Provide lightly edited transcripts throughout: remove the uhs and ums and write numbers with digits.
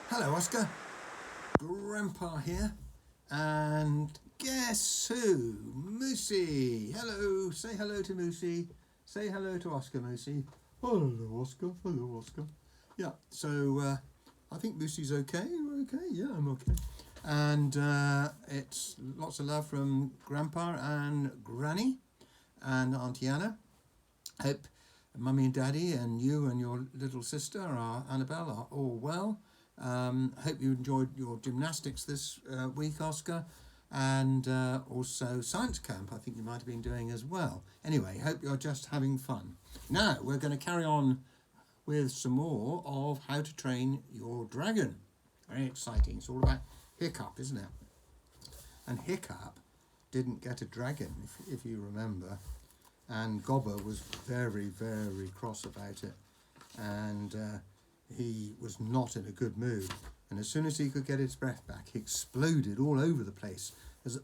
Hello, Oscar. Grandpa here. And guess who? Moosey. Hello. Say hello to Moosey. Say hello to Oscar, Moosey. Hello, Oscar. Hello, Oscar. Yeah, so I think Moosey's okay. You're okay? Yeah, I'm okay. And it's lots of love from Grandpa and Granny and Auntie Anna. Hope Mummy and Daddy and you and your little sister, Annabelle, are all well. Hope you enjoyed your gymnastics this week, Oscar, and also science camp. I think you might have been doing as well. Anyway, hope you're just having fun. Now we're going to carry on with some more of how to train your dragon. Very exciting. It's all about Hiccup, isn't it? And Hiccup didn't get a dragon, if you remember, and Gobber was very, very cross about it, and he was not in a good mood. And as soon as he could get his breath back, he exploded all over the place as,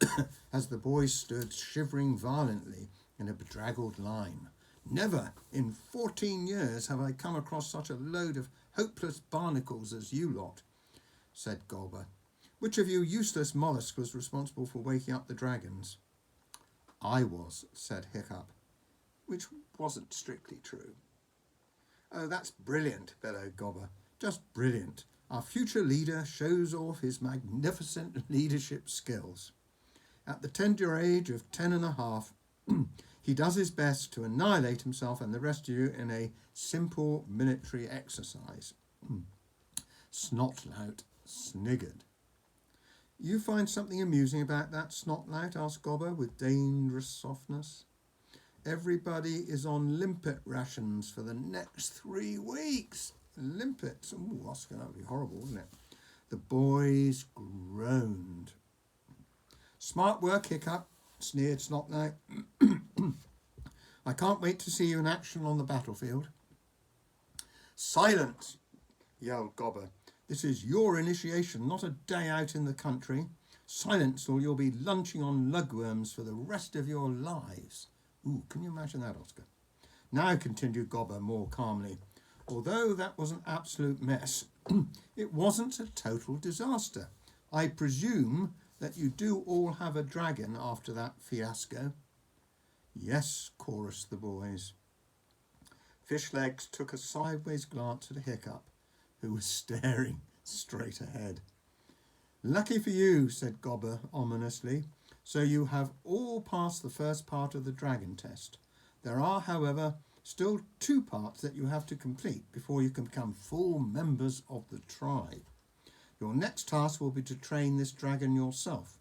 as the boys stood shivering violently in a bedraggled line. Never in 14 years have I come across such a load of hopeless barnacles as you lot, said Gobber. Which of you useless mollusks was responsible for waking up the dragons? I was, said Hiccup, which wasn't strictly true. Oh, that's brilliant, bellowed Gobber. Just brilliant. Our future leader shows off his magnificent leadership skills. At the tender age of 10.5, he does his best to annihilate himself and the rest of you in a simple military exercise. Snotlout sniggered. You find something amusing about that, Snotlout? Asked Gobber with dangerous softness. Everybody is on limpet rations for the next 3 weeks. Limpets. Ooh, Oscar, that would be horrible, wouldn't it? The boys groaned. Smart work, Hiccup, sneered Snotlout. I can't wait to see you in action on the battlefield. Silence, yelled Gobber. This is your initiation, not a day out in the country. Silence, or you'll be lunching on lugworms for the rest of your lives. Ooh, can you imagine that, Oscar? Now, continued Gobber more calmly, although that was an absolute mess, it wasn't a total disaster. I presume that you do all have a dragon after that fiasco. Yes, chorused the boys. Fishlegs took a sideways glance at Hiccup, who was staring straight ahead. Lucky for you, said Gobber ominously. So you have all passed the first part of the dragon test. There are, however, still 2 parts that you have to complete before you can become full members of the tribe. Your next task will be to train this dragon yourself.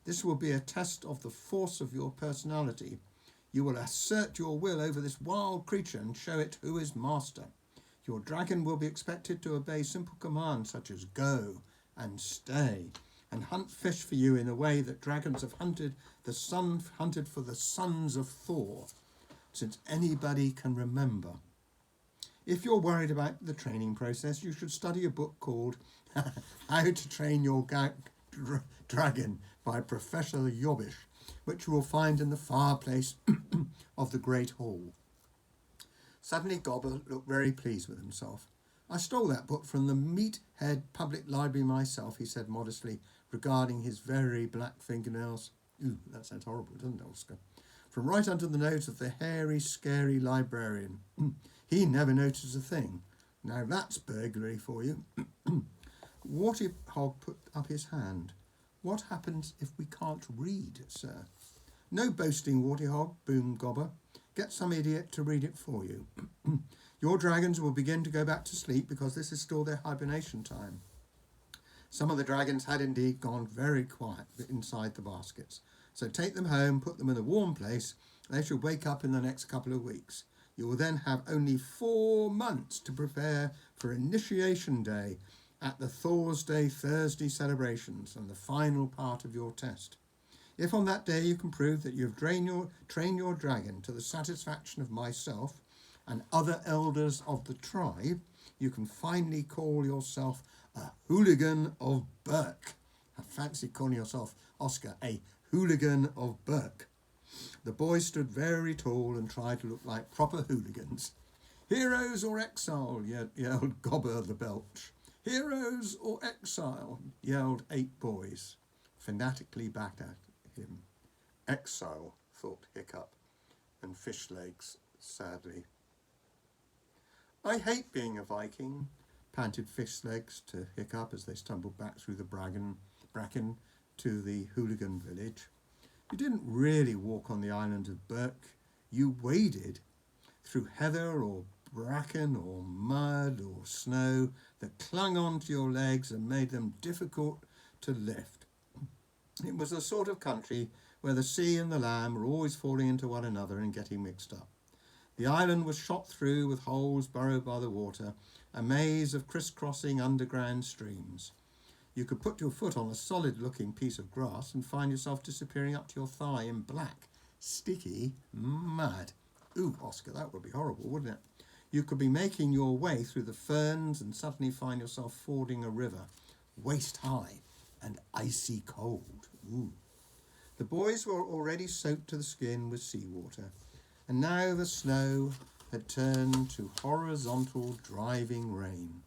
This will be a test of the force of your personality. You will assert your will over this wild creature and show it who is master. Your dragon will be expected to obey simple commands such as go and stay, and hunt fish for you in a way that dragons have hunted for the sons of Thor, since anybody can remember. If you're worried about the training process, you should study a book called How to Train Your Dragon by Professor Yobbish, which you will find in the fireplace of the Great Hall. Suddenly Gobber looked very pleased with himself. I stole that book from the Meathead Public Library myself, he said modestly, regarding his very black fingernails. Ooh, that sounds horrible, doesn't it, Oscar? From right under the nose of the hairy, scary librarian. He never noticed a thing. Now that's burglary for you. Warthog put up his hand. What happens if we can't read, sir? No boasting, Warthog, boomed Gobber. Get some idiot to read it for you. Your dragons will begin to go back to sleep because this is still their hibernation time. Some of the dragons had indeed gone very quiet inside the baskets. So take them home, put them in a warm place. They should wake up in the next couple of weeks. You will then have only 4 months to prepare for Initiation Day at the Thor's Day Thursday celebrations and the final part of your test. If on that day you can prove that you have trained your dragon to the satisfaction of myself and other elders of the tribe, you can finally call yourself a hooligan of Berk. I fancy calling yourself, Oscar, a hooligan of Berk. The boys stood very tall and tried to look like proper hooligans. Heroes or exile, yelled Gobber the Belch. Heroes or exile? Yelled 8 boys, fanatically back at him. Exile, thought Hiccup, and Fishlegs sadly. I hate being a Viking, panted Fishlegs to Hiccup as they stumbled back through the bracken to the hooligan village. You didn't really walk on the island of Berk. You waded through heather or bracken or mud or snow that clung onto your legs and made them difficult to lift. It was the sort of country where the sea and the land were always falling into one another and getting mixed up. The island was shot through with holes burrowed by the water, a maze of crisscrossing underground streams. You could put your foot on a solid-looking piece of grass and find yourself disappearing up to your thigh in black, sticky mud. Ooh, Oscar, that would be horrible, wouldn't it? You could be making your way through the ferns and suddenly find yourself fording a river, waist high and icy cold. Ooh. The boys were already soaked to the skin with seawater, and now the snow had turned to horizontal driving rain,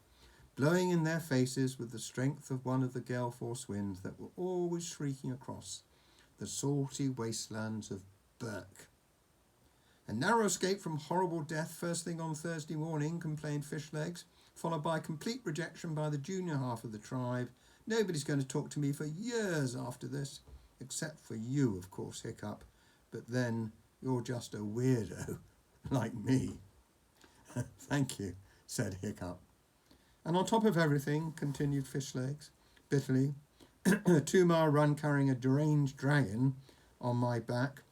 blowing in their faces with the strength of one of the gale force winds that were always shrieking across the salty wastelands of Berk. A narrow escape from horrible death first thing on Thursday morning, complained Fishlegs, followed by complete rejection by the junior half of the tribe. Nobody's going to talk to me for years after this, except for you, of course, Hiccup. But then you're just a weirdo, like me. Thank you, said Hiccup. And on top of everything, continued Fishlegs bitterly, a 2-mile run carrying a deranged dragon on my back.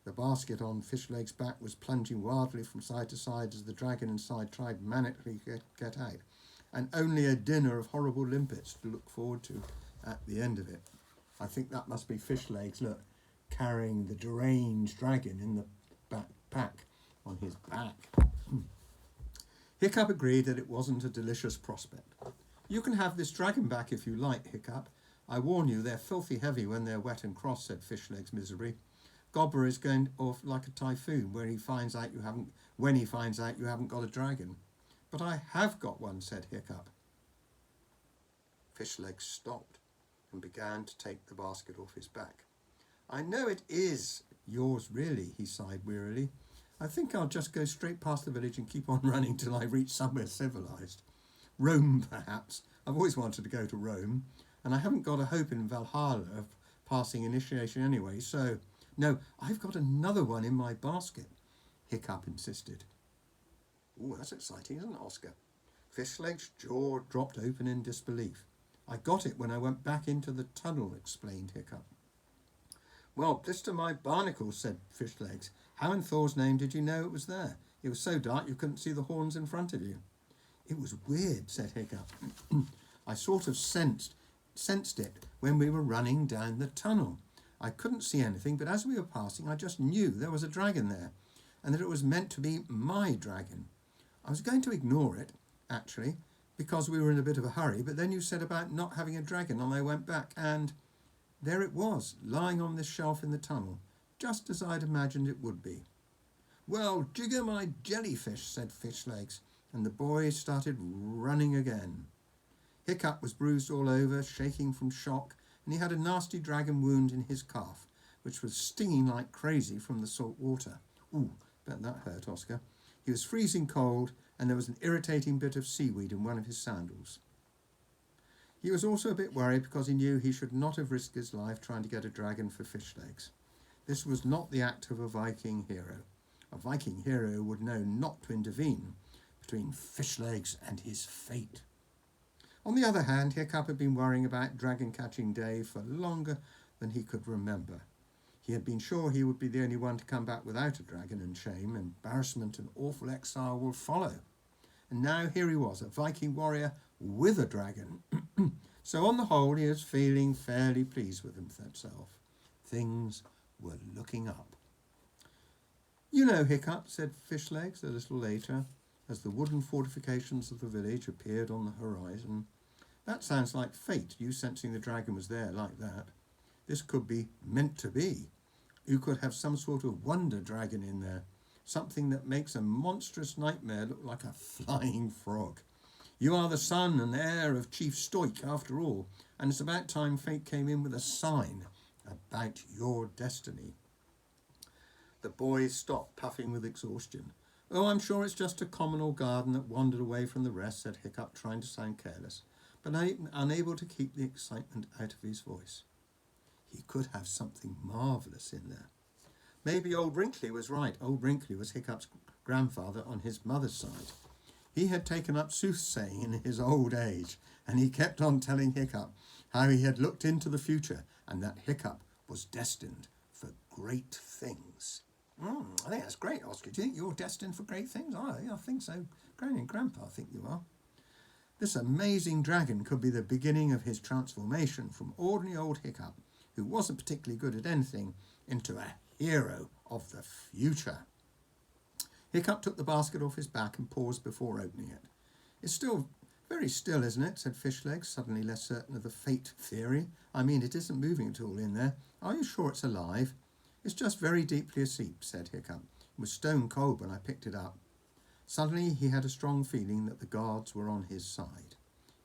The basket on Fishlegs' back was plunging wildly from side to side as the dragon inside tried manically to get out, and only a dinner of horrible limpets to look forward to at the end of it. I think that must be Fishlegs, look, carrying the deranged dragon in the backpack on his back. Hiccup agreed that it wasn't a delicious prospect. You can have this dragon back if you like, Hiccup. I warn you, they're filthy heavy when they're wet and cross, said Fishlegs miserably. Gobber is going off like a typhoon when he finds out you haven't got a dragon. But I have got one, said Hiccup. Fishlegs stopped and began to take the basket off his back. I know it is yours, really, he sighed wearily. I think I'll just go straight past the village and keep on running till I reach somewhere civilized. Rome, perhaps. I've always wanted to go to Rome, and I haven't got a hope in Valhalla of passing initiation anyway, so... No, I've got another one in my basket, Hiccup insisted. Ooh, that's exciting, isn't it, Oscar? Fishleg's jaw dropped open in disbelief. I got it when I went back into the tunnel, explained Hiccup. Well, blister my barnacles, said Fishlegs. How in Thor's name did you know it was there? It was so dark you couldn't see the horns in front of you. It was weird, said Hiccup. I sort of sensed it when we were running down the tunnel. I couldn't see anything, but as we were passing, I just knew there was a dragon there, and that it was meant to be my dragon. I was going to ignore it, actually, because we were in a bit of a hurry, but then you said about not having a dragon, and I went back, and there it was, lying on this shelf in the tunnel, just as I'd imagined it would be. Well, jigger my jellyfish, said Fishlegs, and the boys started running again. Hiccup was bruised all over, shaking from shock, and he had a nasty dragon wound in his calf, which was stinging like crazy from the salt water. Ooh, bet that hurt, Oscar. He was freezing cold, and there was an irritating bit of seaweed in one of his sandals. He was also a bit worried because he knew he should not have risked his life trying to get a dragon for Fishlegs. This was not the act of a Viking hero. A Viking hero would know not to intervene between Fishlegs and his fate. On the other hand, Hiccup had been worrying about dragon catching day for longer than he could remember. He had been sure he would be the only one to come back without a dragon, and shame, embarrassment and awful exile would follow. And now here he was, a Viking warrior with a dragon. So on the whole, he was feeling fairly pleased with himself. Things were looking up. You know, Hiccup, said Fishlegs a little later, as the wooden fortifications of the village appeared on the horizon. That sounds like fate, you sensing the dragon was there like that. This could be meant to be. You could have some sort of wonder dragon in there, something that makes a monstrous nightmare look like a flying frog. You are the son and heir of Chief Stoik, after all, and it's about time fate came in with a sign about your destiny. The boys stopped, puffing with exhaustion. Oh, I'm sure it's just a common old garden that wandered away from the rest, said Hiccup, trying to sound careless, but unable to keep the excitement out of his voice. He could have something marvellous in there. Maybe old Wrinkly was right. Old Wrinkly was Hiccup's grandfather on his mother's side. He had taken up soothsaying in his old age, and he kept on telling Hiccup how he had looked into the future and that Hiccup was destined for great things. I think that's great, Oscar. Do you think you're destined for great things? I think so. Granny and Grandpa think you are. This amazing dragon could be the beginning of his transformation from ordinary old Hiccup, who wasn't particularly good at anything, into a hero of the future. Hiccup took the basket off his back and paused before opening it. It's still very still, isn't it? Said Fishlegs, suddenly less certain of the fate theory. I mean, it isn't moving at all in there. Are you sure it's alive? It's just very deeply asleep, said Hiccup. It was stone cold when I picked it up. Suddenly he had a strong feeling that the guards were on his side.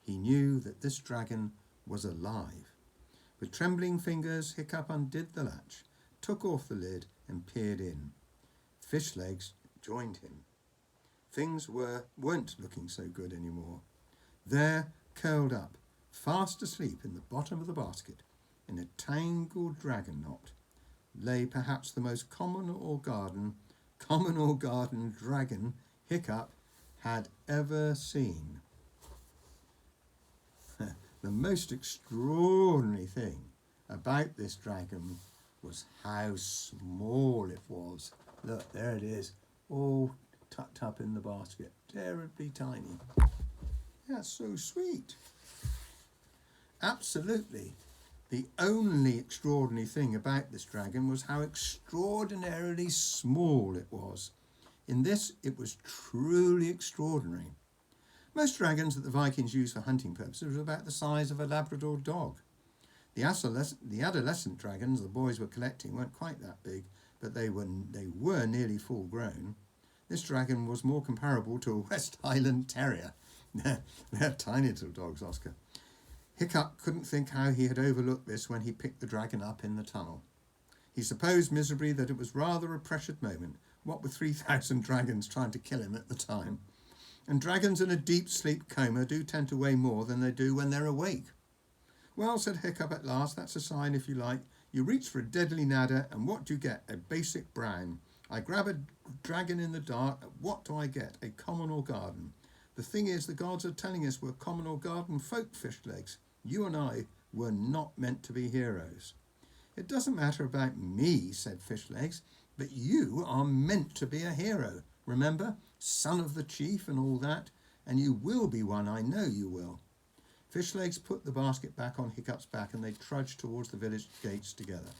He knew that this dragon was alive. With trembling fingers, Hiccup undid the latch, took off the lid and peered in. Fishlegs joined him. Things weren't looking so good anymore. There, curled up, fast asleep in the bottom of the basket, in a tangled dragon knot, lay perhaps the most common or garden dragon Hiccup had ever seen. The most extraordinary thing about this dragon was how small it was. Look, there it is, all tucked up in the basket. Terribly tiny. That's so sweet. Absolutely. The only extraordinary thing about this dragon was how extraordinarily small it was. In this, it was truly extraordinary. Most dragons that the Vikings used for hunting purposes were about the size of a Labrador dog. The adolescent dragons the boys were collecting weren't quite that big, but they were nearly full grown. This dragon was more comparable to a West Highland Terrier. They're tiny little dogs, Oscar. Hiccup couldn't think how he had overlooked this when he picked the dragon up in the tunnel. He supposed miserably that it was rather a pressured moment, what with 3,000 dragons trying to kill him at the time. And dragons in a deep sleep coma do tend to weigh more than they do when they're awake. Well, said Hiccup at last, that's a sign if you like. You reach for a deadly nadder, and what do you get? A basic brown. I grab a dragon in the dark, what do I get? A common or garden. The thing is, the gods are telling us we're common or garden folk, Fishlegs. You and I were not meant to be heroes. It doesn't matter about me, said Fishlegs, but you are meant to be a hero. Remember, son of the chief and all that, and you will be one, I know you will. Fishlegs put the basket back on Hiccup's back and they trudged towards the village gates together.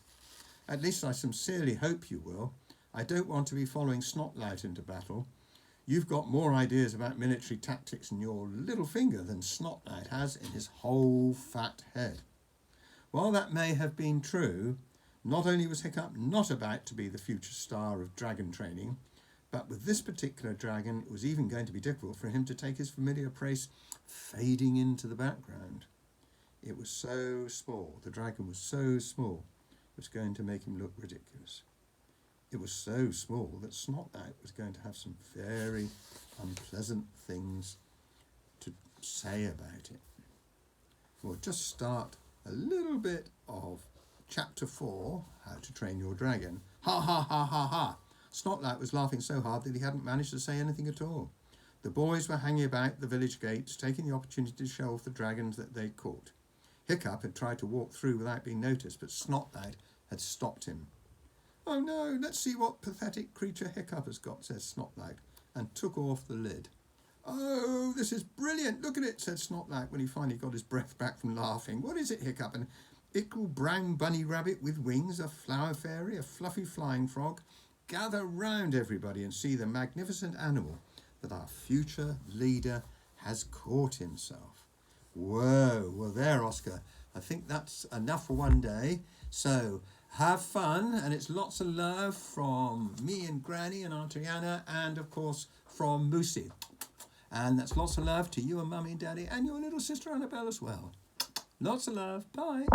At least I sincerely hope you will. I don't want to be following Snotlout into battle. You've got more ideas about military tactics in your little finger than Snotlout has in his whole fat head. While that may have been true, not only was Hiccup not about to be the future star of dragon training, but with this particular dragon, it was even going to be difficult for him to take his familiar place fading into the background. It was so small, the dragon was so small, it was going to make him look ridiculous. It was so small that Snotlout was going to have some very unpleasant things to say about it. We'll just start a little bit of Chapter 4, How to Train Your Dragon. Ha ha ha ha ha! Snotlout was laughing so hard that he hadn't managed to say anything at all. The boys were hanging about the village gates, taking the opportunity to show off the dragons that they'd caught. Hiccup had tried to walk through without being noticed, but Snotlout had stopped him. Oh no, let's see what pathetic creature Hiccup has got, said Snotlout, and took off the lid. Oh, this is brilliant, look at it, said Snotlout when he finally got his breath back from laughing. What is it, Hiccup? An ickle brown bunny rabbit with wings, a flower fairy, a fluffy flying frog? Gather round, everybody, and see the magnificent animal that our future leader has caught himself. Whoa, well there, Oscar, I think that's enough for one day. So have fun, and it's lots of love from me and Granny and Aunt Rihanna, and of course from Moosey. And that's lots of love to you and Mummy and Daddy and your little sister Annabelle as well. Lots of love. Bye.